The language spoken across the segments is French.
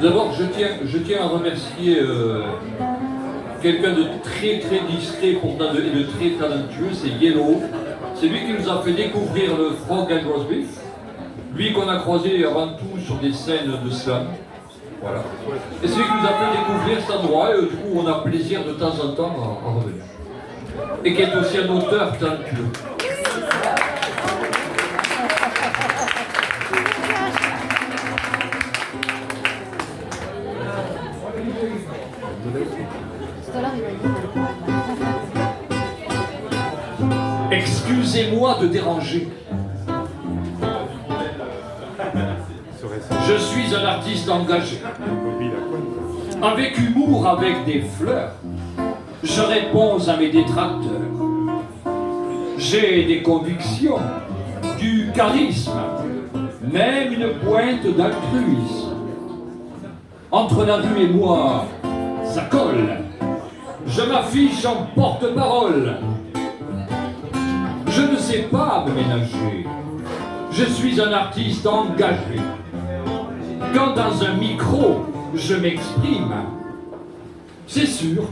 D'abord, je tiens à remercier quelqu'un de très très discret pourtant et de très talentueux, c'est Yellow. C'est lui qui nous a fait découvrir le Frog and Roast Beef. Lui qu'on a croisé avant tout sur des scènes de slam. Voilà. Et c'est lui qui nous a fait découvrir cet endroit et du coup on a plaisir de temps en temps à revenir. Et qui est aussi un auteur talentueux. Excusez-moi de déranger. Je suis un artiste engagé. Avec humour, avec des fleurs, je réponds à mes détracteurs. J'ai des convictions, du charisme, même une pointe d'altruisme. Entre la rue et moi, ça colle. Je m'affiche en porte-parole. Je ne sais pas me ménager. Je suis un artiste engagé. Quand dans un micro, je m'exprime, c'est sûr,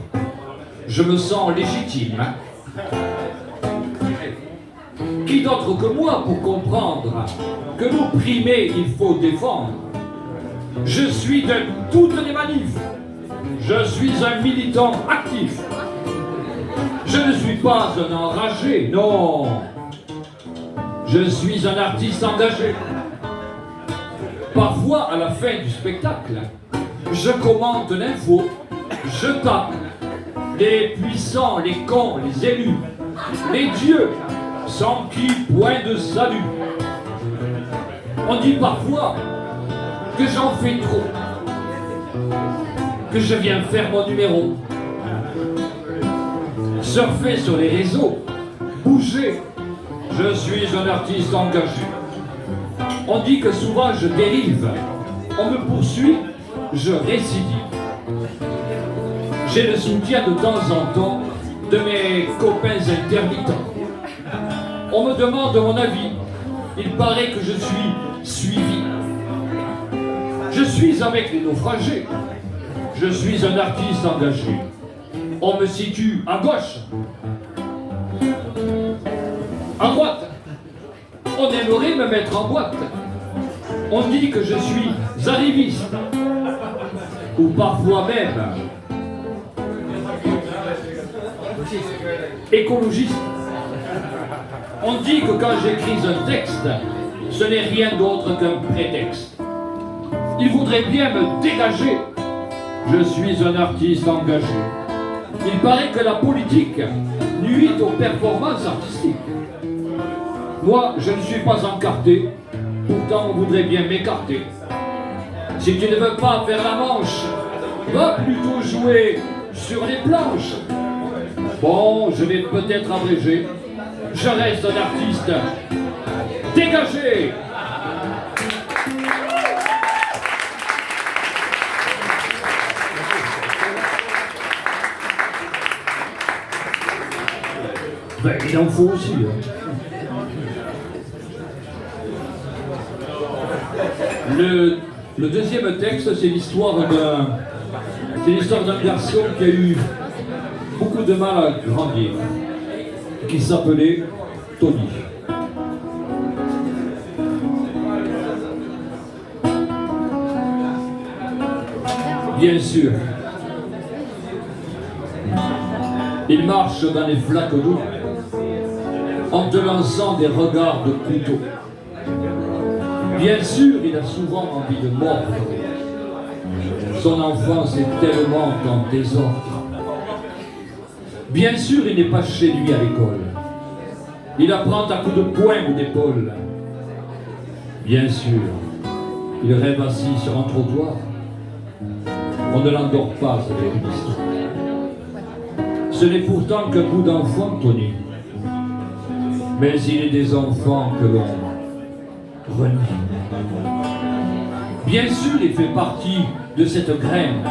je me sens légitime. Qui d'autre que moi pour comprendre que l'opprimé, il faut défendre? Je suis de toutes les manifs. Je suis un militant actif. Je ne suis pas un enragé, non. Je suis un artiste engagé. Parfois, à la fin du spectacle, je commente l'info, je tape les puissants, les cons, les élus, les dieux, sans qui point de salut. On dit parfois que j'en fais trop, que je viens faire mon numéro. Surfer sur les réseaux, bouger, je suis un artiste engagé. On dit que souvent je dérive, on me poursuit, je récidive. J'ai le soutien de temps en temps de mes copains intermittents. On me demande mon avis, il paraît que je suis suivi. Je suis avec les naufragés, je suis un artiste engagé. On me situe à gauche, à droite. On aimerait me mettre en boîte. On dit que je suis arriviste, ou parfois même écologiste. On dit que quand j'écris un texte, ce n'est rien d'autre qu'un prétexte. Il voudrait bien me dégager. Je suis un artiste engagé. Il paraît que la politique nuit aux performances artistiques. Moi, je ne suis pas encarté, pourtant on voudrait bien m'écarter. Si tu ne veux pas faire la manche, va plutôt jouer sur les planches. Bon, je vais peut-être abréger. Je reste un artiste dégagé. Ben, il en faut aussi. Le deuxième texte, c'est l'histoire d'un garçon qui a eu beaucoup de mal à grandir, qui s'appelait Tony. Bien sûr, il marche dans les flaques d'eau en te lançant des regards de couteau. Bien sûr, il a souvent envie de mordre. Son enfance est tellement en désordre. Bien sûr, il n'est pas chez lui à l'école. Il apprend à coups de poing ou d'épaule. Bien sûr, il rêve assis sur un trottoir. On ne l'endort pas avec une histoire. Ce n'est pourtant qu'un bout d'enfant, Tony. Mais il est des enfants que l'on renie. Bien sûr, il fait partie de cette graine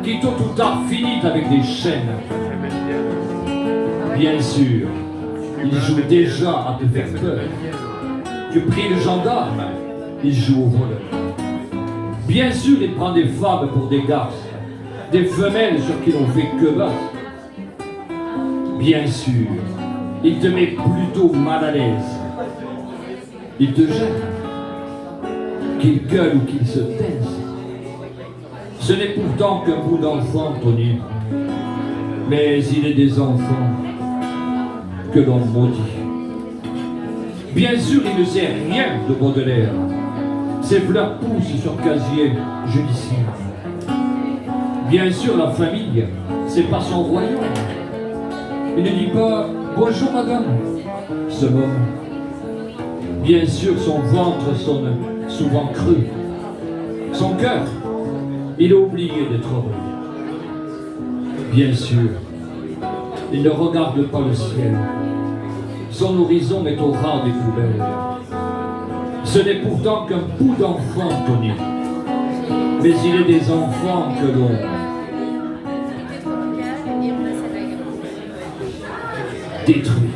qui tôt ou tard finit avec des chaînes. Bien sûr, il joue déjà à te faire peur. Tu pries le gendarme, il joue au voleur. Bien sûr, il prend des femmes pour des garces, des femelles sur qui l'on fait que basse. Bien sûr, il te met plutôt mal à l'aise. Il te gêne, qu'il gueule ou qu'il se taise. Ce n'est pourtant qu'un bout d'enfant, Tony, mais il est des enfants que l'on maudit. Bien sûr, il ne sait rien de Baudelaire. Ses fleurs poussent sur casier judiciaire. Bien sûr, la famille, c'est pas son royaume. Il ne dit pas « Bonjour madame », ce homme. Bien sûr, son ventre sonne souvent creux. Son cœur, il a oublié d'être heureux. Bien sûr, il ne regarde pas le ciel. Son horizon est au ras des poubelles. Ce n'est pourtant qu'un bout d'enfant, Tony. Mais il est des enfants que l'on détruit.